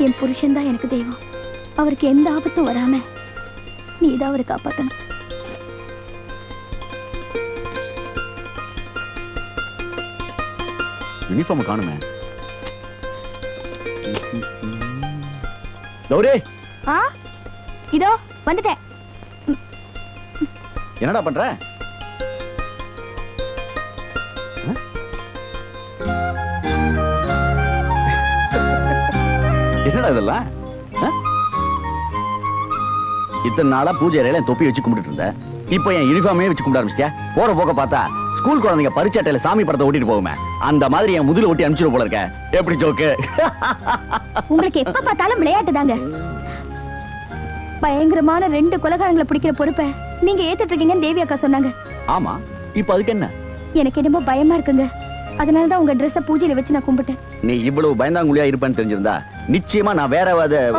என் புருஷன் தான் எனக்கு தெய்வம். அவருக்கு எந்த ஆபத்தும் வராம நீதான் அவரை காப்பாத்தணும். யூனிஃபார்ம் காணுமே. கௌரி, இதோ வந்துட்டேன். என்னடா பண்ற? என்னடா இதெல்லாம்? இத்தனை நாளா பூஜை அறையில தொப்பி வச்சு கும்பிட்டு இருந்த, இப்ப என் யூனிஃபார்மே வச்சு கும்பிட ஆரம்பிச்சிட்டியா? போற போக்க பார்த்தா ஸ்கூல் குழந்தைங்க பரிச்சட்டையில சாமி படத்தை ஓட்டிட்டு போகுமே, அந்த மாதிரி என் முதுகுல ஒட்டி அனுப்பிச்சிட போல இருக்க. எப்படி ஜோக்கு? உங்களுக்கு எப்ப பார்த்தாலும் விளையாட்டு தாங்க. பயங்கரமான 2 கொலைகாரங்களை பிடிக்கிற பொறுப்பை நீங்க ஏத்துட்டு இருக்கீங்கன்னு தேவி அக்கா சொன்னாங்க. ஆமா, இப்ப அதுக்கு என்ன? எனக்கு என்னமோ பயமா இருக்குங்க. அதனாலதான் உங்க ட்ரெஸ்ஸ பூஜையில வச்சு நான் கும்பிட்டேன். நீ இவ்வளவு பயந்தாங்குழியா இருப்பேன்னு தெரிஞ்சிருந்தா நிச்சயமா நான் வேற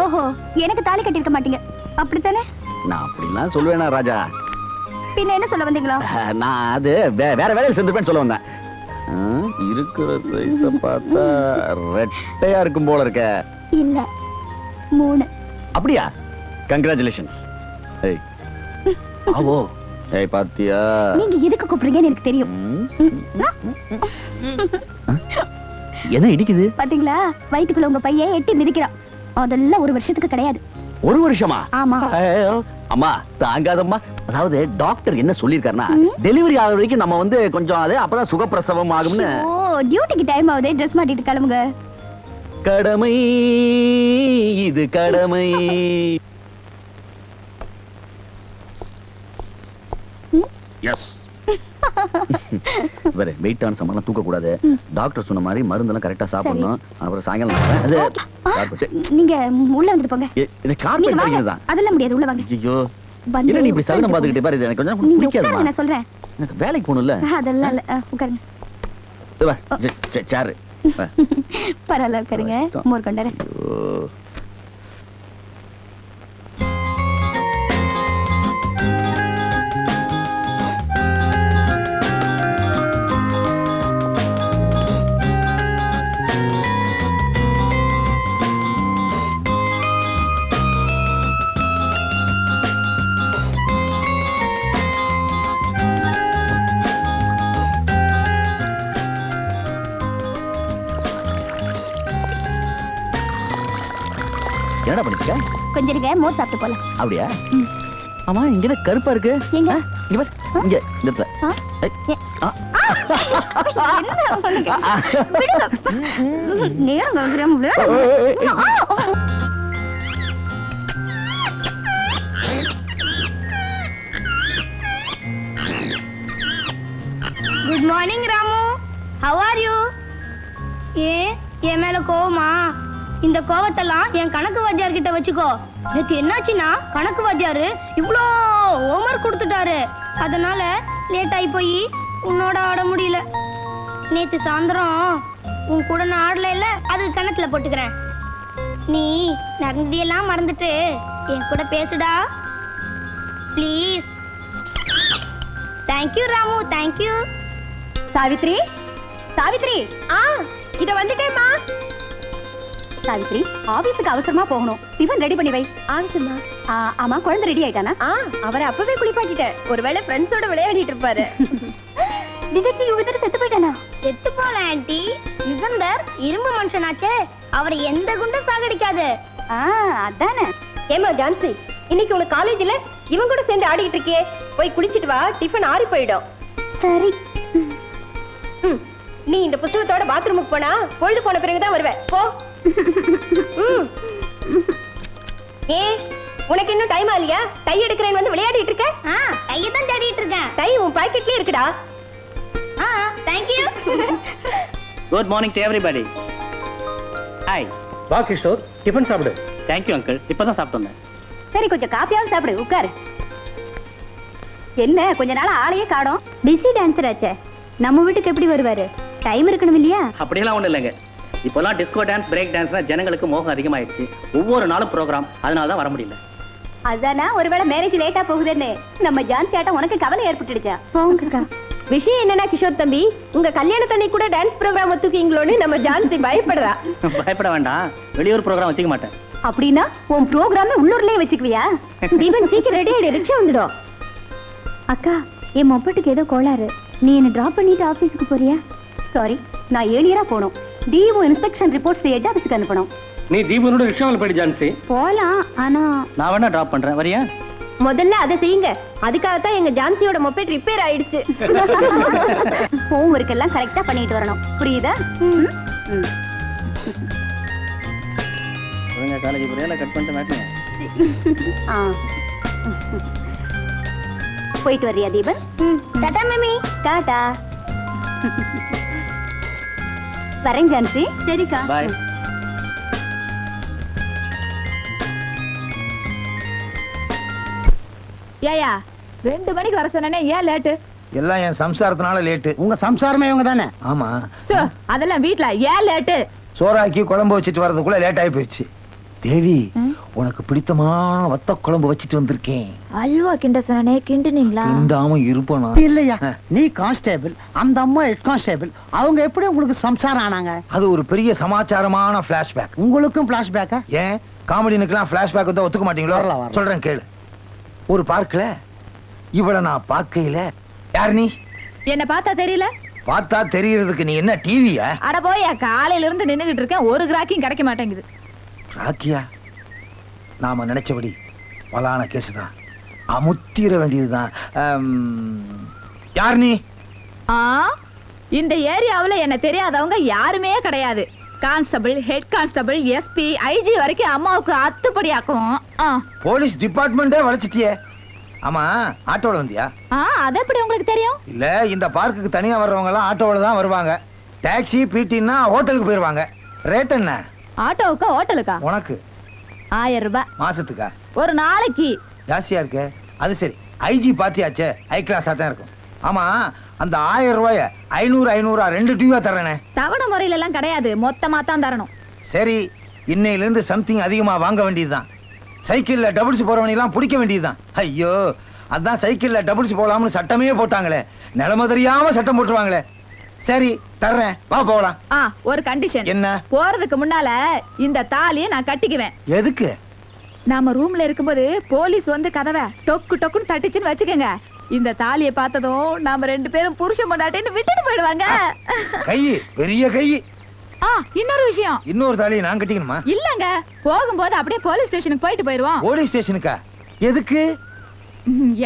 ஓஹோ, எனக்கு தாலி கட்டிருக்க மாட்டீங்க அப்படித்தானே? நான் அப்படிலாம் சொல்லுவேனா ராஜா? பின்ன என்ன சொல்ல வந்தீங்களா? நான் அது வேற வேலையில சேர்ந்துப்பேன்னு சொல்ல வந்தேன். இருக்கிற சைஸ பார்த்தா ரெட்டையா இருக்கும் போல இருக்க. இல்ல 3. அப்படியா? கங்க்ராச்சுலேஷன்ஸ். ஏய் ஆவோ. ஏய் பாத்தியா? நீங்க எதுக்கு கூப்பிடுறீங்கன்னு எனக்கு தெரியும். என்ன இடிக்குது பாத்தீங்களா? வயித்துக்குள்ள உங்க பையன் எட்டி மிதிக்கிறான். அதெல்லாம் 1 வருஷத்துக்கு கிடையாது. 1 வருஷமா? ஆமா. அம்மா தாங்காதம்மா. அதாவது டாக்டர் என்ன சொல்லிருக்காருன்னா, டெலிவரி ஆகுற வரைக்கும் நம்ம வந்து கொஞ்சம் அது அப்பதான் சுகப்பிரசவம் ஆகும்னு. ஓ, டியூட்டிக்கு டைம் ஆகுது, ட்ரெஸ் மாட்டிட்டு கிளம்புங்க. கடமை இது கடமை. எஸ். வேற வெயிட்டான சாமான் தூக்க கூடாது. டாக்டர் சொன்ன மாதிரி மருந்தெல்லாம் கரெக்டா சாப்பிடணும். அப்புறம் சாயங்காலம் அது கார்பெட். நீங்க உள்ள வந்துட்டு போங்க. இது கார்பெட் வைக்கிறதா? அதெல்லாம் முடியாது, உள்ள வாங்க. ஐயோ, என்ன நீ இப்படி சகுனம் பாத்துக்கிட்டே பாரு. எனக்கு கொஞ்சம் பிடிக்காதுமா. நான் சொல்றேன், எனக்கு வேலைக்கு போகணும்ல. அதெல்லாம் இல்ல, உட்காருங்க. சேர் பரவாயில்ல, உட்காருங்க. மோர் கொண்டாரேன். என்னடா பண்ணிருக்க? கொஞ்சம் இருங்க, மோர் சாப்பிட்டு போலாம். அப்படியா? ஆமா, இங்க கருப்பா இருக்கு. எங்க? இங்க பாரு, இங்க இந்த இடத்துல. நேரம் வந்துடும்ல. Good morning Ramu, how are you? என் மேல கோவமா? இந்த கோவத்தெல்லாம் என் கணக்கு வாத்தியார் கிட்ட வச்சுக்கோ. நேத்து என்னாச்சுன்னா, கணக்கு வாத்தியாரு இவ்வளோ ஹோம்வொர்க் கொடுத்துட்டாரு. அதனால லேட் ஆகி போய் உன்னோட ஆட முடியல. நேத்து சாயந்தரம் உன் கூட நான் ஆடல இல்ல, அது கணக்குல போட்டுக்கிறேன். நீ நடந்ததையெல்லாம் மறந்துட்டு என் கூட பேசுடா please. Thank you Ramu, thank you. Savitri, Savitri, இத வந்துட்டேம்மா. சாவித்ரி, ஆபீஸுக்கு அவசரமா போகணும். டிஃபன் ரெடி பண்ணி வை. ஆச்சுமா. ஆமா, குழந்தை ரெடி ஆயிட்டானா? அவரை அப்பவே குளிப்பாட்டிட்டேன். ஒருவேளை ஃப்ரெண்ட்ஸோட விளையாடிட்டு இருப்பாரு. விஜய் யுகந்தர் செத்து போயிட்டானா? செத்து போல ஆண்டி. யுகந்தர் இரும்பு மனுஷனாச்சே, அவரை எந்த குண்டும் சாகடிக்காது. அதானே. ஏமா ஜான்சி, இன்னைக்கு உனக்கு காலேஜ்ல இவன் கூட சேர்ந்து ஆடிட்டு இருக்கியே, போய் குளிச்சிட்டு வா, டிஃபன் ஆறி போயிடும். சரி. நீ இந்த புத்தகத்தோட பாத்ரூமுக்கு போனா பொழுது போன பிறகுதான் வருவேன். போ. உனக்கு இன்னும் டைம் ஆகலையா? டை எடுக்கிறேன்னு வந்து விளையாடிட்டு இருக்க? டையை தான் தேடிட்டு இருக்கேன். டை உன் பாக்கெட்லயே இருக்குடா. Thank you. Good morning to everybody. Hi. வா கிஷோர், டிஃபன் சாப்பிடு. தேங்க் யூ அங்கிள், இப்பதான் சாப்பிட்டு வந்தேன். சரி, கொஞ்சம் காப்பியாவது சாப்பிடு, உட்காரு. என்ன கொஞ்ச நாள் ஆளையே காணோம்? பிஸி டான்சர் ஆச்சே. நம்ம வீட்டுக்கு எப்படி வருவாரு? டைம் இருக்கணும் இல்லையா? அப்படியெல்லாம் ஒண்ணு இல்லைங்க. இப்போலாம் டிஸ்கோ டான்ஸ், பிரேக் டான்ஸ்னா ஜனங்களுக்கு மோகம் அதிகமாயிடுச்சு. ஒவ்வொரு நாளும் ப்ரோக்ராம், அதனால தான் வர முடியல. அதானா, ஒருவேளை மேரேஜ் லேட்டா போகுதுன்னு நம்ம ஜான்சி ஆட்டம் உனக்கு கவலை ஏற்பட்டுடுச்சா? விஷயம் என்னன்னா கிஷோர் தம்பி, உங்க கல்யாணத்தன்னைக்கு கூட டான்ஸ் ப்ரோக்ராம் ஒத்துக்கீங்களோன்னு நம்ம ஜான்சி பயப்படுறா. பயப்பட வேண்டாம், வெளியூர் ப்ரோக்ராம் வச்சுக்க மாட்டேன். அப்படின்னா உன் ப்ரோக்ராம் உள்ளூர்லயே வச்சுக்குவியா? தீபன் சீக்கிரம் ரெடி ஆயிடு, ரிக்ஷா வந்துடும். அக்கா, என் மொப்பட்டுக்கு ஏதோ கோளாறு. நீ என்ன டிராப் பண்ணிட்டு ஆபீஸ்க்கு போறியா? சாரி, நான் ஏர்லியரா போகணும். டிஓ இன்ஸ்பெக்ஷன் ரிப்போர்ட்ஸ் ஹெட் ஆபீஸ்க்கு அனுப்பணும். நீ தீபனோட ரிக்ஷாவில் போயிடு ஜான்சி. போலாம், ஆனா நான் வேணா டிராப் பண்றேன், வரியா? முதல்ல அதை செய்யுங்க. அதுக்காகத்தான் எங்க ஜான்சியோட மொபைல் ரிப்பேர் ஆயிடுச்சு. ஹோம் ஒர்க் எல்லாம் கரெக்டா பண்ணிட்டு வரணும், புரியுதா? ஒழுங்கா காலேஜ் போறியா கட் பண்ணிட்டு மாட்டீங்க? போயிட்டு வர்றியா தீபன்? டாடா மம்மி. டாடா. வரேன் ஜான்சி. சரிக்கா. பாய். ஏயா 2 மணிக்கு வர சொன்னேனே, ஏன் லேட்டு? எல்லாம் என் சம்சாரத்தினால லேட்டு. உங்க சம்சாரமே இவங்க தானே? ஆமா, சோ அதெல்லாம் வீட்ல ஏன் லேட்டு? சோறாக்கி குழம்பு வச்சுட்டு வர்றதுக்குள்ள லேட் ஆகி போயிடுச்சு. தேவி, உனக்கு பிடித்தமான வத்த குழம்பு வச்சுட்டு வந்திருக்கேன். அல்வா கிண்ட சொன்னனே, கிண்டுனீங்களா? கிண்டாம இருப்பனா? இல்லையா, நீ கான்ஸ்டேபிள், அந்த அம்மா ஹெட் கான்ஸ்டேபிள். அவங்க எப்படி உங்களுக்கு சம்சாரம் ஆனாங்க? அது ஒரு பெரிய சமாச்சாரமான பிளாஷ்பேக். உங்களுக்கும் பிளாஷ்பேக்கா? ஏன் காமெடினுக்கெல்லாம் பிளாஷ்பேக் வந்து ஒத்துக்க மாட்டீங்களோ? வரலாம், வரலாம். சொல்றேன் கேளு. ஒரு பார்க்கல இவள நான் பார்க்கையில, யார் நீ? என்ன பார்த்தா தெரியல? பார்த்தா தெரியறதுக்கு நீ என்ன டிவியா? அட போயா, காலையில இருந்து நின்னுகிட்டு இருக்கேன், ஒரு கிராக்கியும் கிடைக்க மாட்டேங்குது. ராக்கியா, நாம நினைச்சபடி பலான கேஸ் தான், அமுத்திர வேண்டியதுதான். யார் நீ? ஆ, இந்த ஏரியாவுல என்ன தெரியாதவங்க யாருமே கிடையாது. Constable, head constable, SP, IG வரைக்கும் அம்மாவுக்கு அத்துப்படி ஆக்கும். போலீஸ் டிபார்ட்மெண்டே வளைச்சிட்டியே. ஆமா, ஆட்டோல வந்தியா? அது எப்படி உங்களுக்கு தெரியும்? இல்ல, இந்த பார்க்குக்கு தனியா வர்றவங்க எல்லாம் ஆட்டோல தான் வருவாங்க. டாக்ஸி, பிடினா ஹோட்டலுக்கு போயிருவாங்க. ரேட் என்ன? ஆட்டோவுக்கா ஹோட்டலுக்கா? உனக்கு 1000 ரூபாய். மாசத்துக்கா? ஒரு நாளைக்கு. ஜாஸ்தியா இருக்கு. அது சரி, ஐஜி பாத்தியாச்சே, ஹை கிளாஸா தான் இருக்கும். ஆமா, அந்த 1000 ரூபாய 500 500 2 டியூவா தர்றேனே. தவணை முறையில எல்லாம் கிடையாது, மொத்தமா தான் தரணும். சரி, இன்னையில இருந்து சம்திங் அதிகமா வாங்க வேண்டியதுதான். சைக்கிள்ல டபுள்ஸ் போறவனை எல்லாம் பிடிக்க வேண்டியதுதான். ஐயோ, அதான் சைக்கிள்ல டபுள்ஸ் போலாம்னு சட்டமே போட்டாங்களே, நிலைமை தெரியாம சட்டம் போட்டுருவாங்களே. சரி, தர்றேன், வா போலாம். ஒரு கண்டிஷன். என்ன? போறதுக்கு முன்னால இந்த தாலியை நான் கட்டிக்குவேன். எதுக்கு? நாம ரூம்ல இருக்கும்போது போலீஸ் வந்து கதவை டொக்கு டொக்குன்னு தட்டிச்சுன்னு வச்சுக்கோங்க, இந்த தாலியை பார்த்ததும் நாம 2 பேரும் புருஷன் பொண்டாட்டின்னு விட்டுட்டு போயிடுவாங்க. கை, பெரிய கை. இன்னொரு விஷயம். இன்னொரு தாலியை நான் கட்டிக்கணுமா? இல்லங்க, போகும்போது அப்படியே போலீஸ் ஸ்டேஷனுக்கு போயிட்டு போயிருவோம். போலீஸ் ஸ்டேஷனுக்கா? எதுக்கு?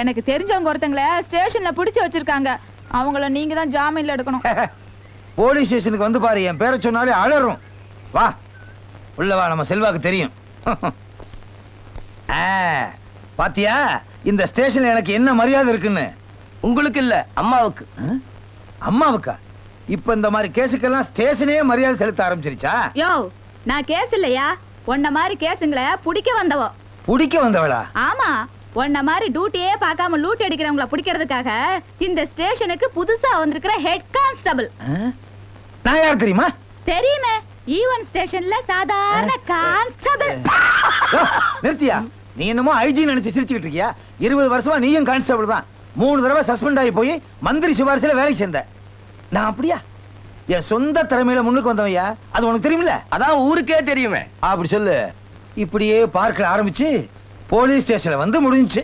எனக்கு தெரிஞ்சவங்க ஒருத்தங்கள ஸ்டேஷன்ல பிடிச்சு வச்சிருக்காங்க, அவங்கள நீங்க தான் ஜாமீன்ல எடுக்கணும். போலீஸ் ஸ்டேஷனுக்கு வந்து பாரு, என் பேரை சொன்னாலே அலறும். வா உள்ள வா, நம்ம செல்வாக்கு தெரியும். பாத்தியா இந்த ஸ்டேஷன்ல எனக்கு என்ன மரியாதை இருக்குன்னு? உங்களுக்கு இல்ல, அம்மாவுக்கு. அம்மாவுக்கா? இப்ப இந்த மாதிரி கேஸுக்கெல்லாம் ஸ்டேஷனே மரியாதை செலுத்த ஆரம்பிச்சிருச்சா? யோ, நான் கேஸ் இல்லையா, உன்ன மாதிரி கேஸுங்களை பிடிக்க வந்தவோ. பிடிக்க வந்தவளா? ஆமா, உன்ன மாதிரி டியூட்டியே பார்க்காம லூட் அடிக்கிறவங்கள பிடிக்கிறதுக்காக இந்த ஸ்டேஷனுக்கு புதுசா வந்திருக்கிற ஹெட் கான்ஸ்டபிள். நான் யார் தெரியுமா? தெரியுமே, ஈவன் ஸ்டேஷன்ல சாதாரண கான்ஸ்டபிள். நிறுத்தியா? நீ என்னமோ ஐஜி நினைச்சு சிரிச்சுக்கிட்டு இருக்கியா? 20 வருஷமா நீயும் கான்ஸ்டபிள் தான். 3 தடவை சஸ்பெண்ட் ஆகி போய் மந்திரி சிபாரிசுல வேலைக்கு சேர்ந்த. நான் அப்படியா? என் சொந்த திறமையில முன்னுக்கு வந்தவையா? அது உனக்கு தெரியுமில்ல? அதான் ஊருக்கே தெரியுமே. அப்படி சொல்லு. இப்படியே பார்க்க ஆரம்பிச்சு போலீஸ் ஸ்டேஷன்ல வந்து முடிஞ்சுச்சு.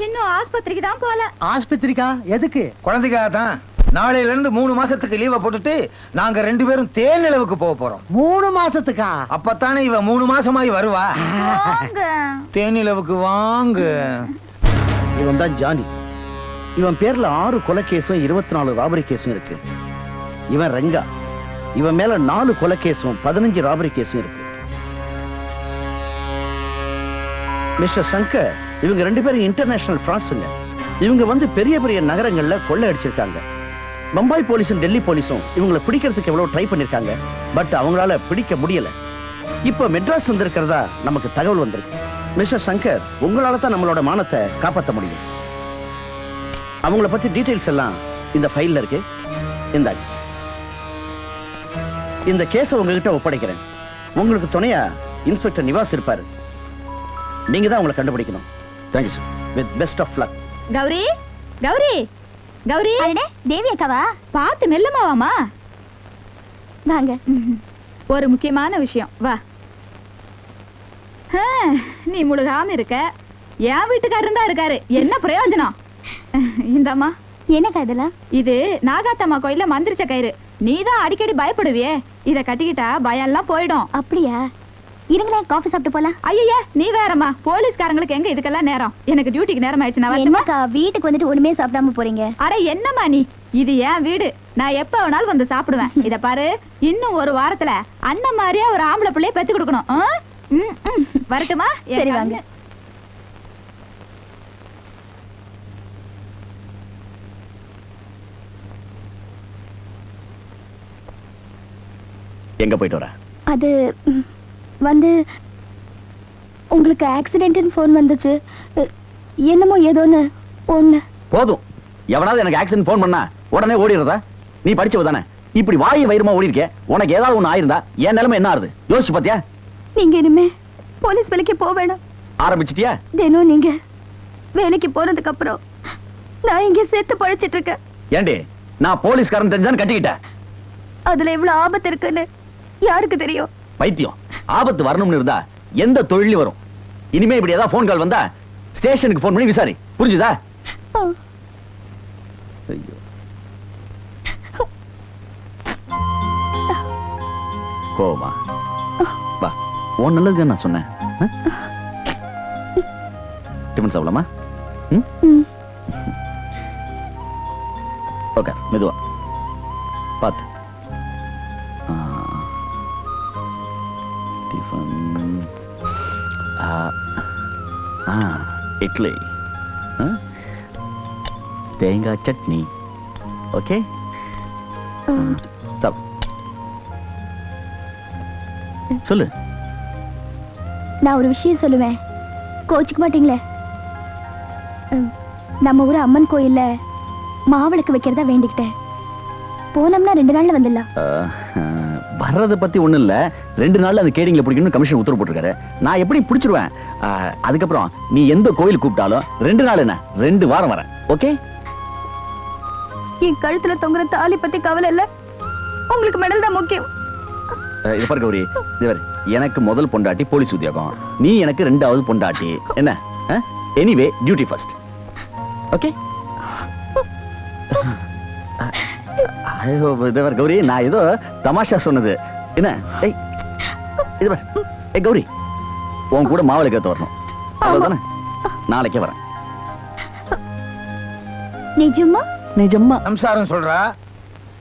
இன்னும் ஆஸ்பத்திரிக்கு தான் போல. ஆஸ்பத்திரிக்கா? எதுக்கு? குழந்தைக்காக தான். நாளையில இருந்து 3 மாசத்துக்கு லீவை போட்டுட்டு நாங்க 2 பேரும் தேனிலவுக்கு போக போறோம். 3 மாசத்துக்கா? அப்பத்தானே இவ 3 மாசமாயி வருவா. தேனிலவுக்கு வாங்க. இவன் தான் ஜானி. இவன் பேர்ல 6 கொலை கேஸும் 24 ராபரி கேஸும் இருக்கு. இவன் ரங்கா. இவன் மேல 4 கொலை கேஸும் 15 ராபரி கேஸும் இருக்கு. மிஸ்டர் சங்கர், இவங்க 2 பேரும் இன்டர்நேஷனல் ஃப்ராட்ஸுங்க. இவங்க வந்து பெரிய பெரிய நகரங்கள்ல கொள்ளை அடிச்சிருக்காங்க. பம்பாய் போலீஸும் டெல்லி போலீஸும் இவங்களை பிடிக்கிறதுக்கு எவ்வளவு ட்ரை பண்ணிருக்காங்க, பட் அவங்களால பிடிக்க முடியல. இப்ப மெட்ராஸ் வந்திருக்கிறதா நமக்கு தகவல் வந்திருக்கு. மிஸ்டர் சங்கர், உங்களால தான் நம்மளோட மானத்தை காப்பாற்ற முடியும். அவங்கள பத்தி டீடைல்ஸ் எல்லாம் இந்த ஃபைல்ல இருக்கு. இந்தாங்க. இந்த கேஸை உங்ககிட்ட ஒப்படைக்கிறேன். உங்களுக்கு துணையா இன்ஸ்பெக்டர் நிவாஸ் இருப்பாரு. நீங்க தான் அவங்களை கண்டுபிடிக்கணும். Thank you sir. With best of luck. Gauri, Gauri, Gauri Devi அக்காவா? பார்த்து மெல்லமாவாமா. வாங்க. ஒரு முக்கியமான விஷயம், வா. நீ முழுகாம இருக்க, என் வீட்டுக்காரர் தான் இருக்காரு, என்ன பிரயோஜனம்? இந்தம்மா. என்னக்கா இதெல்லாம்? இது நாகாத்தம்மா கோயில்ல மந்திரிச்ச கயிறு. நீதான் அடிக்கடி பயப்படுவியே, இத கட்டிக்கிட்டா பயம் எல்லாம் போயிடும். அப்படியா? இருங்களேன், காஃபி சாப்பிட்டு போலாம். ஐயா, நீ வேறம்மா, போலீஸ்காரங்களுக்கு எங்க இதுக்கெல்லாம் நேரம்? எனக்கு டியூட்டிக்கு நேரம் ஆயிடுச்சு, நான் வரட்டுமா? என்னக்கா வீட்டுக்கு வந்துட்டு ஒண்ணுமே சாப்பிடாம போறீங்க? அட என்னம்மா நீ, இது என் வீடு, நான் எப்ப வேணாலும் வந்து சாப்பிடுவேன். இத பாரு, இன்னும் ஒரு வாரத்துல அண்ணன் மாதிரியா ஒரு ஆம்பளை பிள்ளைய பெத்து கொடுக்கணும். வரட்டுமா? சரி வாங்க. எங்க போயிட்டு வர? அது வந்து உங்களுக்கு ஆக்சிடென்ட்னு ஃபோன் வந்துச்சு. என்னமோ ஏதோன்னு ஒண்ணு. போதும், எவனாவது எனக்கு ஆக்சிடென்ட் ஃபோன் பண்ணா உடனே ஓடிடுறதா? நீ படிச்சவ தானே, இப்படி வாய் வயிறுமா ஓடி இருக்கே, உனக்கு ஏதாவது ஒண்ணு ஆயிருந்தா என் நிலைமை என்ன ஆகுது யோசிச்சு பாத்தியா? நீங்க இனிமே போலீஸ் வேலைக்கு போக வேணாம். ஆரம்பிச்சிட்டியா? தினம் நீங்க வேலைக்கு போனதுக்கு அப்புறம் நான் இங்க சேர்த்து பழிச்சிட்டு இருக்கேன். ஏண்டி, நான் போலீஸ்காரன் தெரிஞ்சான்னு கட்டிக்கிட்டேன். அதுல எவ்வளவு ஆபத்து இருக்குன்னு யாருக்கு தெரியும்? பைத்தியம், ஆபத்து வரணும்னு இருந்தா எந்த தொழிலும் வரும். இனிமே இப்படி ஏதாவது போன் கால் வந்தா ஸ்டேஷனுக்கு போன் பண்ணி விசாரி, புரிஞ்சுதா? ஐயோ, கோவமா? வா, உன் நல்லதுதான் நான் சொன்னேன். டிஃபன் சாப்பிடலாமா? ஓகே, மெதுவா பார்த்து. டிஃபன் இட்லி, தேங்காய் சட்னி. ஓகே, சாப்பிடு. சொல்லு. நான் ஒரு விஷயம் சொல்லுவேன், கோச்சுக்க மாட்டீங்களே? நம்ம ஊர் அம்மன் கோயில்ல மாவிளக்கு வைக்கிறதா வேண்டிக்கிட்டேன். போனோம்னா 2 நாள்ல வந்துடலாம். வர்றதை பத்தி ஒண்ணும் இல்ல, 2 நாள்ல அந்த கேடிங்ல பிடிக்கணும்னு கமிஷன் உத்தரவு போட்டிருக்காரு. நான் எப்படி பிடிச்சிருவேன். அதுக்கப்புறம் நீ எந்த கோயில் கூப்பிட்டாலும் 2 நாள் என்ன 2 வாரம் வரேன். ஓகே? என் கழுத்துல தொங்குற தாலி பத்தி கவலை இல்ல, உங்களுக்கு மெடல் தான் முக்கியம். இது பாரு கௌரி, எனக்கு முதல் பொண்டாட்டி போலீஸ் உத்தியோகம், நீ எனக்கு 2வது பொண்டாட்டி. என்ன? Anyway duty first. Okay? Gowri, நான் ஏதோ தமாஷா சொன்னது. என்ன? கௌரி, உன் கூட மாவிளக்கு வரணும், அவ்வளவுதானே? நாளைக்கே வரேன். நிஜமா? நிஜமா. சம்சாரம் சொல்றா,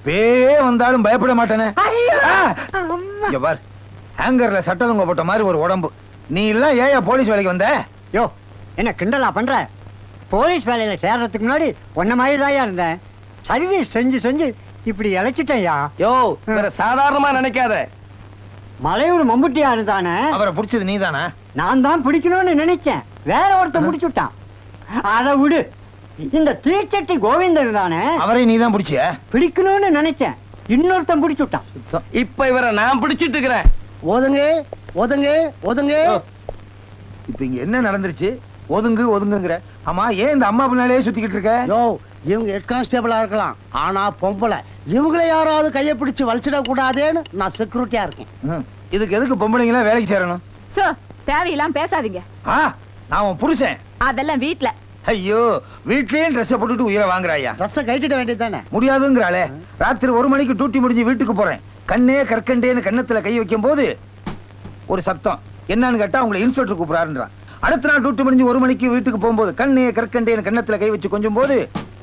பேயே வந்தாலும் பயப்பட மாட்டேனே. இங்க பார், ஹேங்கர்ல சட்டதங்க போட்ட மாதிரி ஒரு உடம்பு. நீ எல்லாம் ஏயா போலீஸ் வேலைக்கு வந்த? யோ, என்ன கிண்டலா பண்ற? போலீஸ் வேலையில சேர்றதுக்கு முன்னாடி ஒன்ன மாதிரி தாயா இருந்தேன். சர்வீஸ் செஞ்சு செஞ்சு இப்படி இழைச்சிட்டேயா. யோ, வேற சாதாரணமா நினைக்காத. மலையூர் மம்புட்டியா இருந்தானே, அவரை பிடிச்சது நீதானா? நான் தான் பிடிக்கணும்னு நினைச்சேன், வேற ஒருத்தன் பிடிச்சுட்டான். அதை விடு. இந்த தீச்சட்டி கோவிந்தன் இருந்தானே, அவரை நீதான் பிடிச்சிய? பிடிக்கணும்னு நினைச்சேன், இன்னொருத்தன் பிடிச்சுட்டான். இப்ப இவரை நான் பிடிச்சிட்டு இருக்கிறேன். ஒதுங்க ஒதுங்க ஒதுங்க. இப்ப இங்க என்ன நடந்துருச்சு? ஒதுங்கு ஒதுங்குங்கிற. ஆமா, ஏன் இந்த அம்மா பின்னாலே சுத்திக்கிட்டு இருக்க? யோ, இவங்க ஹெட் கான்ஸ்டபிளா இருக்கலாம், ஆனா பொம்பளை. இவங்களை யாராவது கையை பிடிச்சு வலிச்சிட கூடாதேன்னு நான் செக்யூரிட்டியா இருக்கேன். இதுக்கு எதுக்கு பொம்பளைங்களா வேலைக்கு சேரணும்? சோ, தேவையில்லாம் பேசாதீங்க. நான் உன் புருஷன். அதெல்லாம் வீட்ல. ஐயோ, வீட்லயே ட்ரெஸ் போட்டுட்டு உயிரை வாங்குறாயா? ட்ரெஸ் கட்டிட வேண்டியது தானே? முடியாதுங்கிறாளே. ராத்திரி 1 மணிக்கு டியூட்டி முடிஞ்சு வீட்டுக்கு போறேன். கண்ணே கற்கண்டேன்னு கண்ணத்துல கை வைக்கும் போது ஒரு சத்தம். என்னன்னு கேட்டா உங்களை இன்ஸ்பெக்டர் கூப்பிடாருன்றான். அடுத்த நாள் டியூட்டி முடிஞ்சு 1 மணிக்கு வீட்டுக்கு போகும்போது கண்ணே கற்கண்டேன்னு கண்ணத்துல கை வச்சு கொஞ்சம் போது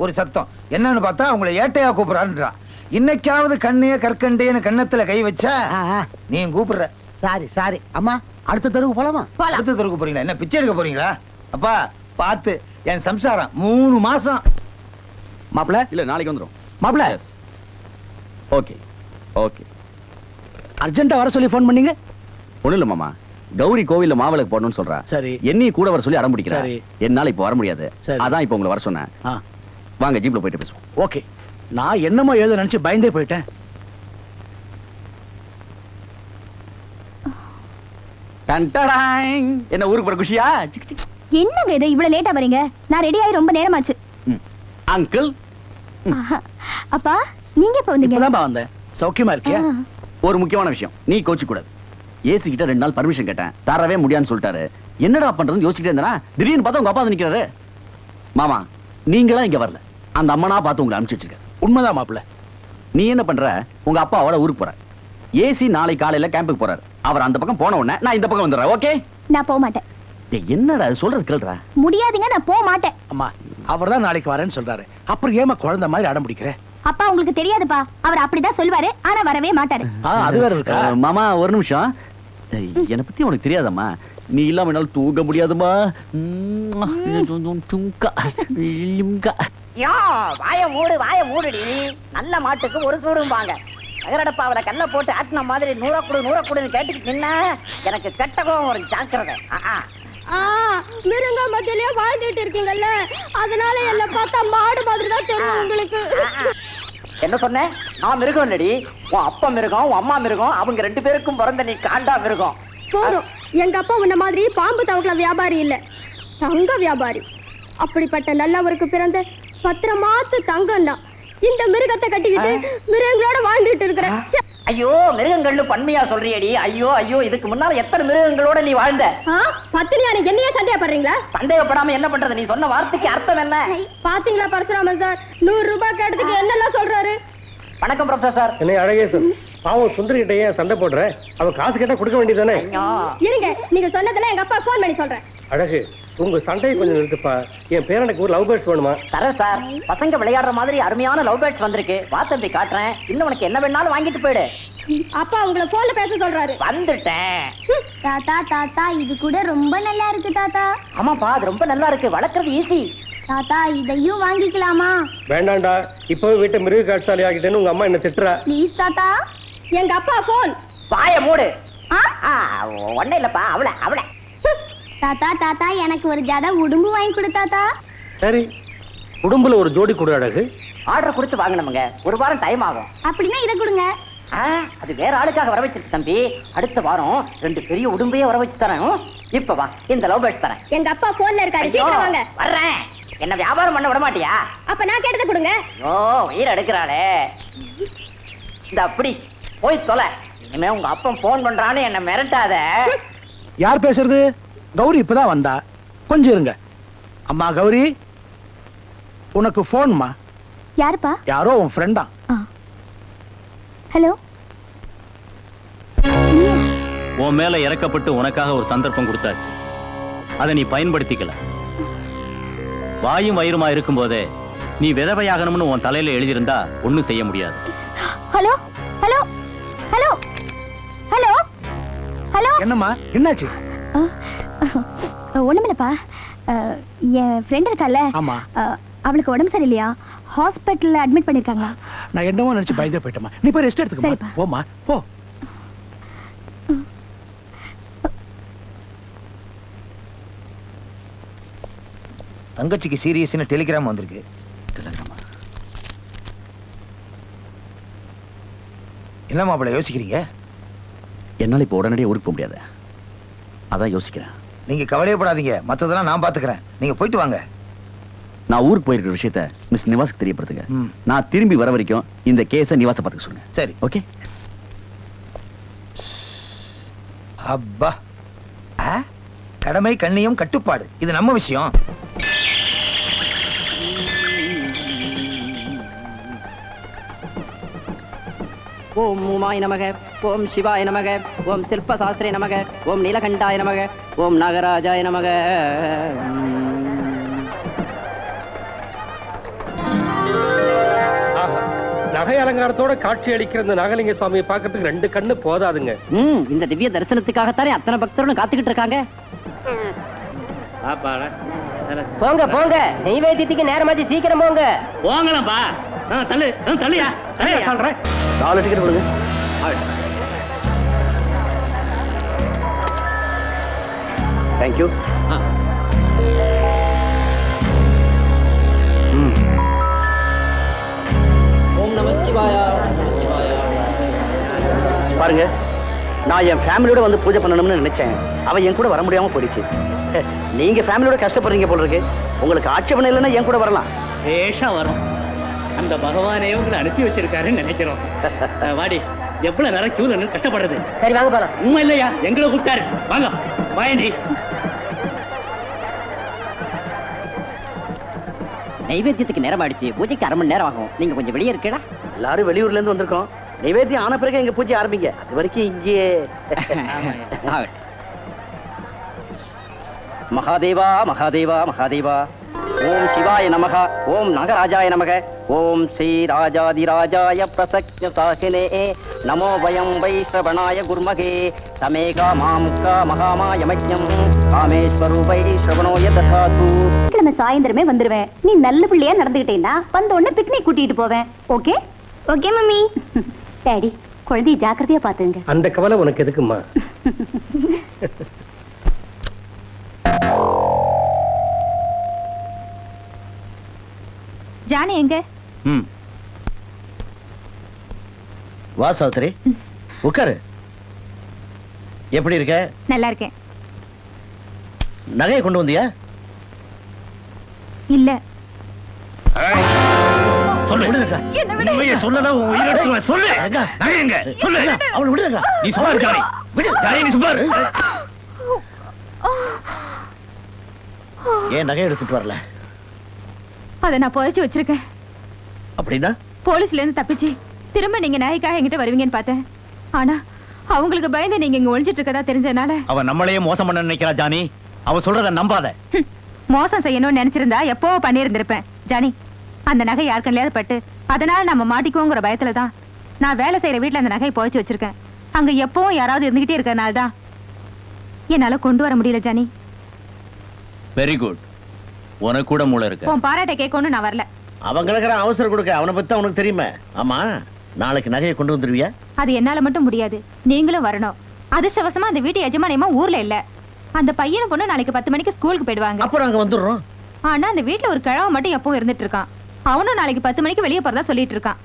ஒரு சத்தம். என்னன்னு பார்த்தா உங்களை ஏட்டையா கூப்பிடாருன்றான். இன்னைக்காவது கண்ணே கற்கண்டேன்னு கண்ணத்துல கை வச்சா நீ கூப்பிடுற. சாரி சாரி அம்மா, அடுத்த தெருவுக்கு போலாமா? அடுத்த தெருவுக்கு போறீங்களா? என்ன பிச்சை எடுக்க போறீங்களா? அப்பா பார்த்து, என் சம்சாரம் 3 மாசம். மாப்பிள இல்ல, நாளைக்கு வந்துரும். மாப்பிள, ஓகே ஓகே. அர்ஜென்ட்டா வர சொல்லி போன் பண்ணீங்க? ஒண்ணும் இல்ல மாமா, கௌரி கோவில்ல மாவிளக்கு போடணும்னு சொல்றா. சரி. என்னையும் கூட வர சொல்லி அடம் பிடிக்கிறா. சரி. என்னால இப்ப வர முடியாது. சரி. அதான் இப்ப உங்களை வர சொன்னேன். வாங்க ஜீப்ல போயிட்டு பேசுவோம். ஓகே. நான் என்னமோ எழுத நினைச்சு பயந்தே போயிட்டேன். என்ன ஊருக்கு போற குஷியா? என்னங்க இது இவ்வளவு லேட்டா வரீங்க? நான் ரெடி ஆகி ரொம்ப நேரமாச்சு. அங்கிள், அப்பா நீங்க இப்ப வந்தீங்க இப்பதான்பா வந்தேன். சௌக்கியமா இருக்கியா? ஆ. ஒரு முக்கியமான விஷயம், நீ கோச்சு கூடாது. ஏசி கிட்ட 2 நாள் பர்மிஷன் கேட்டேன், தரவே முடியான்னு சொல்லிட்டாரு. என்னடா பண்றதுன்னு யோசிச்சுட்டே இருந்தேனா திடீர்னு பார்த்தா உங்க அப்பா வந்து நிக்கிறாரு. மாமா, நீங்களா இங்க வரல, அந்த அம்மனா பார்த்து உங்களை அனுப்பிச்சு வச்சிருக்க. உண்மைதான் மாப்பிள்ள. நீ என்ன பண்ற, உங்க அப்பாவோட ஊருக்கு போற. ஏசி நாளை காலையில கேம்புக்கு போறாரு. அவர் அந்த பக்கம் போன உடனே நான் இந்த பக்கம் வந்துடுறேன். ஓகே? நான் போக மாட்டேன். என்னடா அது சொல்றது கேளுடா. முடியாதுங்க, நான் போக மாட்டேன். அம்மா, அவர்தான் நாளைக்கு வரேன்னு சொல்றாரு. அப்புறம் ஏமா குழந்தை மாதிரி அடம் பிடிக்கிற? அப்பா உங்களுக்கு தெரியாதுப்பா, அவர் அப்படிதான் சொல்லுவாரு, ஆனா வரவே மாட்டாரு. அது வேற இருக்கா? மாமா ஒரு நிமிஷம், என்னை பத்தி உனக்கு தெரியாதம்மா. நீ இல்லாம என்னால தூங்க முடியாதுமா. வாய மூடுடி. நல்ல மாட்டுக்கு ஒரு சூடும்பாங்க. நகரடப்பாவில கல்ல போட்டு ஆட்டின மாதிரி 100 கூடுன்னு கேட்டுக்கிட்டு நின்னா எனக்கு கெட்ட கோவம் ஒரு ஜாக்கிரதை. மிருங்க மத்தியிலேயே வாழ்ந்துட்டு இருக்கீங்கல்ல, அதனால என்ன பார்த்தா மாடு மாதிரி தான் தெரியும் உங்களுக்கு. என்ன சொன்ன? நான் மிருகம் இல்லடி, உன் அப்பா மிருகம், உன் அம்மா மிருகம். அவங்க 2 பேருக்கும் பிறந்த நீ காண்டா மிருகம். போதும், எங்க அப்பா உன்ன மாதிரி பாம்பு தவக்கல வியாபாரி இல்ல, தங்க வியாபாரி. அப்படிப்பட்ட நல்லவருக்கு பிறந்த 10 மாசத்து தங்கம் தான் இந்த மிருகத்தை கட்டிக்கிட்டு மிருகங்களோட வாழ்ந்துட்டு இருக்கிறேன். ஐயோ, மிருகங்கள்னு பன்மையா சொல்றியடி. ஐயோ ஐயோ, இதுக்கு முன்னால எத்தனை மிருகங்களோட நீ வாழ்ந்த? பத்தினியா நீங்க என்னையே சந்தேகப்படுறீங்களா? சந்தேகப்படாம என்ன பண்றது? நீ சொன்ன வார்த்தைக்கு அர்த்தம் என்ன? பாத்தீங்களா பரசுராமன் சார் 100 ரூபாய் கேட்டதுக்கு என்னெல்லாம் சொல்றாரு. வணக்கம் ப்ரொஃபசர். என்ன அழகேசன், பாவம் சுந்தரி கிட்ட ஏன் சண்டை போடுற? அவன் காசு கேட்டா கொடுக்க வேண்டியதானே? இருங்க, நீங்க சொன்னதெல்லாம் எங்க அப்பா போன் பண்ணி சொல்றேன். அழகு, உங்க சண்டையை கொஞ்சம் நிறுத்துப்பா. என் பேரனுக்கு ஒரு லவ் பேர்ட்ஸ் வேணுமா? தரேன் சார். பசங்க விளையாடுற மாதிரி அருமையான லவ் பேர்ட்ஸ் வந்திருக்கு. வா தம்பி, காட்டுறேன். இன்னும் உனக்கு என்ன வேணாலும் வாங்கிட்டு போயிடு. அப்பா உங்களை போன்ல பேச சொல்றாரு. வந்துட்டேன். தாத்தா தாத்தா, இது கூட ரொம்ப நல்லா இருக்கு தாத்தா. ஆமாப்பா, அது ரொம்ப நல்லா இருக்கு. வளர்க்கறது ஈஸி. தாத்தா இதையும் வாங்கிக்கலாமா? வேண்டாண்டா, இப்பவே வீட்டை மிருக காட்சாலி ஆகிட்டேன்னு உங்க அம்மா என்ன திட்டுறா. ப்ளீஸ் தாத்தா. எங்க அப்பா போன். வாய மூடு. ஒண்ணு இல்லப்பா, அவளை தாத்தா தாத்தா, எனக்கு ஒரு ஜாதா உடும்பு வாங்கி கொடு தாத்தா. சரி, உடம்புல ஒரு ஜோடி கொடு அழகு. ஆர்டர் கொடுத்து வாங்கணுமுங்க, 1 வாரம் டைம் ஆகும். அப்படின்னா இதை கொடுங்க. அது வேற ஆளுக்காக வர வச்சிருக்கு தம்பி. அடுத்த வாரம் 2 பெரிய உடும்பையே வர வச்சு தரேன். இப்ப வா, இந்த லவ் பேர்ட்ஸ் தரேன். எங்க அப்பா போன்ல இருக்காரு, சீக்கிரம் வாங்க. வர்றேன். என்ன வியாபாரம் பண்ண விட மாட்டியா? அப்ப நான் கேட்டதை கொடுங்க. ஓ, உயிர் எடுக்கிறாளே. இந்த அப்படி போய் தொலை. இனிமே உங்க அப்பா போன் பண்றான்னு என்ன மிரட்டாத. யார் பேசுறது? கௌரி இப்பதான் வந்தா, கொஞ்சம் இருங்க. அம்மா கௌரி, உனக்கு போன்மா. யாருப்பா? யாரோ உன் ஃப்ரெண்டா. ஹலோ. உன் மேல இறக்கப்பட்டு உனக்காக ஒரு சந்தர்ப்பம் கொடுத்தாச்சு, அதை நீ பயன்படுத்திக்கல. வாயும் வயிறுமா இருக்கும் போதே நீ விதவையாகணும்னு உன் தலையில எழுதியிருந்தா ஒண்ணும் செய்ய முடியாது. Hello hello hello hello hello. என்னம்மா, என்னாச்சு? ஒண்ணுமில்லப்பா, என் ஃப்ரெண்ட் இருக்கால, ஆமா, அவளுக்கு உடம்பு சரியில்லையா, ஹாஸ்பிட்டல்ல அட்மிட் பண்ணிருக்காங்களா. நான் என்னமோ நினைச்சு பயந்தே போயிட்டேம்மா. நீ போய் ரெஸ்ட் எடுத்துக்கமா. போமா போ. தங்கச்சிக்கு சீரியஸ்னு டெலிகிராம் வந்திருக்கு. என்ன மாப்பிள்ள யோசிக்கிறீங்க? என்னால இப்ப உடனடியே ஊருக்கு போக முடியாது, அதான் யோசிக்கிறேன். நீங்க கவலையப்படாதீங்க, மத்ததெல்லாம் நான் பாத்துக்கிறேன். நீங்க போயிட்டு வாங்க. நான் ஊருக்கு போயிருக்கிற விஷயத்த மிஸ் நிவாஸுக்கு தெரியப்படுத்துங்க. நான் திரும்பி வர வரைக்கும் இந்த கேஸை நிவாஸை பார்த்துக்க சொல்லுங்க. சரி, ஓகே? அப்பா, கடமை கண்ணியம் கட்டுப்பாடு, இது நம்ம விஷயம். ஓம் உமாய நமக, ஓம் சிவாய நமக, ஓம் சில்பசாஸ்திரே நமக, ஓம் நீலகண்டாய நமக, ஓம் நாகராஜாய நமக. நகை அலங்காரத்தோட காட்சி அளிக்கிற இந்த நாகலிங்க சுவாமியை பார்க்கறதுக்கு 2 கண்ணு போதாதுங்க. இந்த திவ்ய தரிசனத்துக்காகத்தானே அத்தனை பக்தர்களும் காத்துக்கிட்டு இருக்காங்க. போங்க போங்க, நெய்வேத்தியத்துக்கு நேரமாச்சு, சீக்கிரம் போங்க. போங்களாம்பா. தள்ளு தள்ளியா சொல்றேன். 4 டிக்கெட் கொடுங்க. தேங்க்யூ. ஓம் நம சிவாய. பாருங்க, நான் என் ஃபேமிலியோட வந்து பூஜை பண்ணணும்னு நினைச்சேன். அவ என் கூட வர முடியாம போயிடுச்சு. நீங்க ஃபேமிலியோட கஷ்டப்படுறீங்க போல இருக்கு. உங்களுக்கு ஆட்சேபணம் இல்லைன்னா என் கூட வரலாம். பேஷா வரும். அந்த பகவானே உங்களை அனுப்பி வச்சிருக்காருன்னு நினைக்கிறோம். வாடி, எவ்வளவு நேரம் கியூல நின்னு கஷ்டப்படுறது. சரி வாங்க போலாம். உண்மை இல்லையா? எங்களை கூப்பிட்டாரு. வாங்க வாயண்டி. நைவேத்தியத்துக்கு நேரம் ஆயிடுச்சு. பூஜைக்கு 1/2 மணி நேரம் ஆகும். நீங்க கொஞ்சம் வெளியே இருக்கடா. எல்லாரும் வெளியூர்ல இருந்து வந்திருக்கோம். நைவேத்தியம் ஆன பிறகு எங்க பூஜை ஆரம்பிங்க. அது வரைக்கும் இங்கே மகாதேவா மகாதேவா மகாதேவா. ஓம் சிவாய நமக. ஓம் நாகராஜாய நமக. ஓம் ஸ்ரீ ராஜாதிராஜாய பிரசக்ஞசாகினே நமோ வயம் வை ஸ்ரவணாய குர்மகே சமேகா மாமுக்கா மகாமாயமஜ்ஞம் காமேஸ்வரூபை ஸ்ரவணோய ததாது. கிழமை சாயந்தரமே வந்துருவேன். நீ நல்ல பிள்ளையா நடந்துகிட்டேன்னா வந்த உடனே பிக்னிக் கூட்டிட்டு போவேன். ஓகே? Okay mummy. டாடி, குழந்தைய ஜாக்கிரதையா பாத்துங்க. அந்த கவலை உனக்கு எதுக்குமா? ஜானி எங்க? வா சாவித்திரி, உட்காரு. எப்படி இருக்க? நல்லா இருக்கேன். நகையை கொண்டு வந்தியா? இல்ல. சொல்லு. உண்மையை சொல்லதான் உன் உயிரை எடுத்துருவேன். சொல்லு. நகை எங்க? சொல்லு. அவளை விடுங்க. நீ சும்மா இரு ஜானி. விடு ஜானி, நீ சும்மா இரு. ஏன் நகை எடுத்துட்டு வரல? அதை நான் புதைச்சு வச்சிருக்கேன். அப்படின்னா போலீஸ்ல இருந்து தப்பிச்சு திரும்ப நீங்க நாய்க்காக என்கிட்ட வருவீங்கன்னு பார்த்தேன். ஆனா அவங்களுக்கு பயந்து நீங்க இங்க ஒளிஞ்சிட்டு இருக்கதா தெரிஞ்சதுனால. அவன் நம்மளையே மோசம் பண்ண நினைக்கிறா ஜானி. அவ சொல்றத நம்பாத. மோசம் செய்யணும்னு நினைச்சிருந்தா எப்போ பண்ணியிருந்திருப்பேன். ஜானி, அந்த நகை யாருக்கல்லையாவது பட்டு அதனால நம்ம மாட்டிக்குவோங்கிற பயத்துலதான் நான் வேலை செய்யற வீட்டுல அந்த நகையை புதைச்சு வச்சிருக்கேன். அங்க எப்பவும் யாராவது இருந்துகிட்டே இருக்கறனால தான் என்னால கொண்டு வர முடியல. Johnny, very good. உனக்கு கூட மூளை இருக்கு. உன் பாராட்ட கேட்கணும்னு நான் வரல. அவங்களுக்கு அவசரம் கொடுக்க. அவனை பத்தி உனக்கு தெரியுமா? ஆமா, நாளைக்கு நகையை கொண்டு வந்துருவியா? அது என்னால மட்டும் முடியாது. நீங்களும் வரணும். அதிர்ஷ்டவசமா அந்த வீட்டு எஜமானியமா ஊர்ல இல்ல. அந்த பையனும் பொண்ணு நாளைக்கு 10 மணிக்கு ஸ்கூலுக்கு போயிடுவாங்க. அப்புறம் அங்க வந்துடுறோம். ஆனா அந்த வீட்டுல ஒரு கிழவ மட்டும் எப்பவும் இருந்துட்டு இருக்கான். அவனும் நாளைக்கு 10 மணிக்கு வெளியே போறதா சொல்லிட்டு இருக்கான்.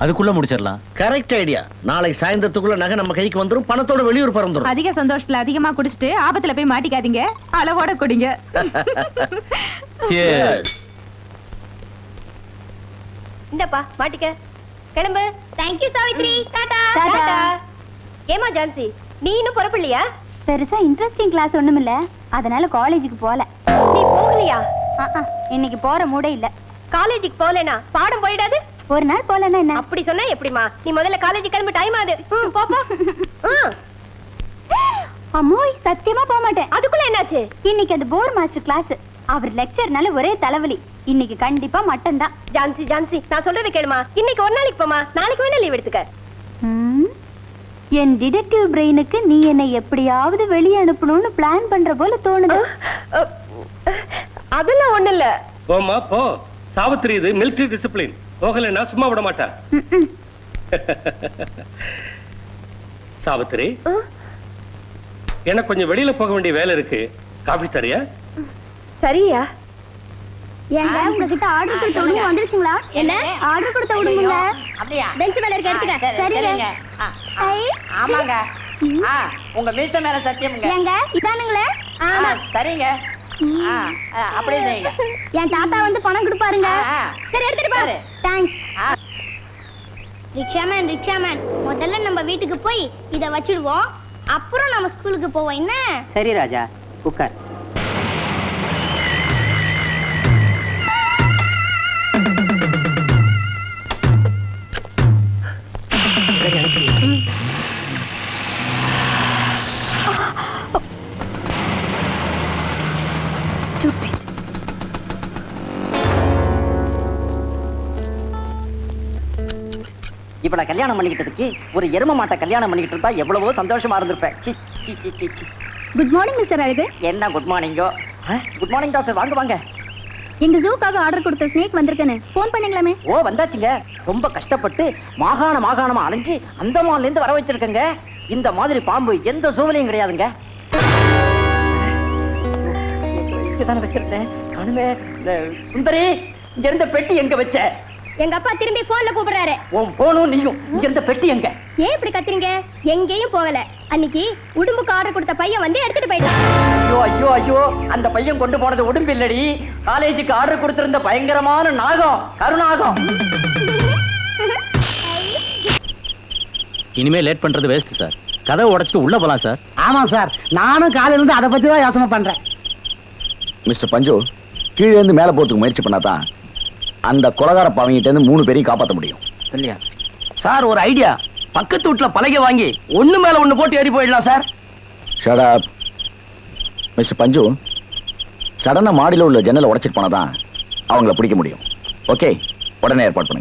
அதுக்குள்ள முடிச்சிடலாம். Correct idea. நாளைக்கு சாயந்தரத்துக்குள்ள நகை நம்ம கைக்கு வந்துரும். பணத்தோட வெளியூர் பறந்துரும். அதிக சந்தோஷத்துல அதிகமா குடிச்சிட்டு ஆபத்துல போய் மாட்டிக்காதீங்க. அளவோட குடிங்க. இந்தப்பா மாட்டிக்க. கிளம்பு. Thank you Savitri. Tata. Tata. ஏமா ஜான்சி, நீ இன்னும் புறப்படலையா? பெருசா இன்ட்ரெஸ்டிங் கிளாஸ் ஒண்ணுமில்ல, அதனால காலேஜுக்கு போல. நீ போகலையா? இன்னைக்கு போற மூடே இல்ல. காலேஜுக்கு போகலனா பாடம் போயிடாது. ஒரு நாள் போலன்னா என்ன? அப்படி சொன்னா எப்படிமா? நீ முதல்ல காலேஜ் கிளம்பி டைம் ஆகுது. போ போ. அம்மோய், சத்தியமா போக மாட்டேன். அதுக்குள்ள என்னாச்சு? இன்னைக்கு அந்த போர் மாஸ்டர் கிளாஸ். அவர் லெக்சர்னால ஒரே தலைவலி. இன்னைக்கு கண்டிப்பா மட்டன் தான். ஜான்சி ஜான்சி, நான் சொல்றதை கேளுமா. இன்னைக்கு ஒரு நாளைக்கு போமா, நாளைக்கு வேணா லீவ் எடுத்துக்க. என் டிடெக்டிவ் பிரெயினுக்கு நீ என்னை எப்படியாவது வெளியே அனுப்பணும்னு பிளான் பண்ற போல தோணுது. அதெல்லாம் ஒண்ணு இல்ல. போமா போ. சாவித்திரி, இது மிலிட்டரி டிசிப்ளின். போகலைன்னா சும்மா விட மாட்டா. சாவித்திரி, எனக்கு கொஞ்சம் வெளியில போக வேண்டிய வேலை இருக்கு. காபி தரியா? சரியா? ஏங்க உங்ககிட்ட ஆர்டர் கொடுத்த உடனே வந்துருச்சுங்களா? என்ன ஆர்டர் கொடுத்த உடனேங்க? அப்படியா? பெஞ்ச் மேல இருக்க எடுத்துக்க. சரிங்க. ஆமாங்க. உங்க வீட்டு மேல சத்தியம்ங்க. ஏங்க இதானுங்களே? ஆமா சரிங்க. அப்படியே செய்யுங்க. என் தாத்தா வந்து பணம் கொடுப்பாருங்க. சரி எடுத்துட்டு பாரு. தேங்க்ஸ். ரிக்ஷாமேன் ரிக்ஷாமேன், முதல்ல நம்ம வீட்டுக்கு போய் இத வச்சிடுவோம். அப்புறம் நம்ம ஸ்கூலுக்கு போவோம். என்ன? சரி ராஜா, உட்கார். இப்ப நான் கல்யாணம் பண்ணிக்கிட்டதுக்கு ஒரு எரும மாட்டை கல்யாணம் பண்ணிக்கிட்டு இருந்தா எவ்வளவோ சந்தோஷமா இருந்திருப்பேன். Good morning mister Azhagu. என்ன குட் மார்னிங்கோ? Good morning doctor. வாங்க வாங்க. எங்க ஜூக்காக ஆர்டர் கொடுத்த ஸ்னேக் வந்திருக்கேன்னு போன் பண்ணீங்களாமே? ஓ வந்தாச்சுங்க. ரொம்ப கஷ்டப்பட்டு மாகாணமா அலைஞ்சு அந்தமான்ல இருந்து வர வச்சிருக்கேங்க. இந்த மாதிரி பாம்பு எந்த சூழலையும் கிடையாதுங்க. வச்சிருக்கேன். சுந்தரி, இங்க இருந்த பெட்டி எங்க வச்ச? எங்க அப்பா திரும்பி போன்ல கூப்பிடுறாரு. உன் போனும் நீயும் இங்க இருந்த பெட்டி எங்க? ஏன் இப்படி கத்துறீங்க? எங்கேயும் போகல. அன்னைக்கு உடும்புக்கு ஆர்டர் கொடுத்த பையன் வந்து எடுத்துட்டு போயிட்டான். ஐயோ ஐயோ ஐயோ, அந்த பையன் கொண்டு போனது உடும்பு இல்லடி, காலேஜுக்கு ஆர்டர் கொடுத்திருந்த பயங்கரமான நாகம், கருநாகம். இனிமே லேட் பண்றது வேஸ்ட் சார். கதவை உடைச்சிட்டு உள்ள போலாம் சார். ஆமா சார், நானும் காலையில இருந்து அதை பத்தி தான் யோசனை பண்றேன். மிஸ்டர் பஞ்சு, கீழே இருந்து மேல போறதுக்கு முயற்சி பண்ணாதான் அந்த கொலகார பாவங்கிட்ட இருந்து 3 பேரையும் காப்பாற்ற முடியும். இல்லையா சார்? ஒரு ஐடியா. பக்கத்து வீட்டுல பலகை வாங்கி ஒண்ணு மேல ஒண்ணு போட்டு ஏறி போயிடலாம் சார். Shut up. மிஸ்டர் பஞ்சு, சடனா மாடியில உள்ள ஜன்னலை உடைச்சிட்டு போனாதான் அவங்கள பிடிக்க முடியும். ஓகே, உடனே ஏற்பாடு பண்ணுங்க.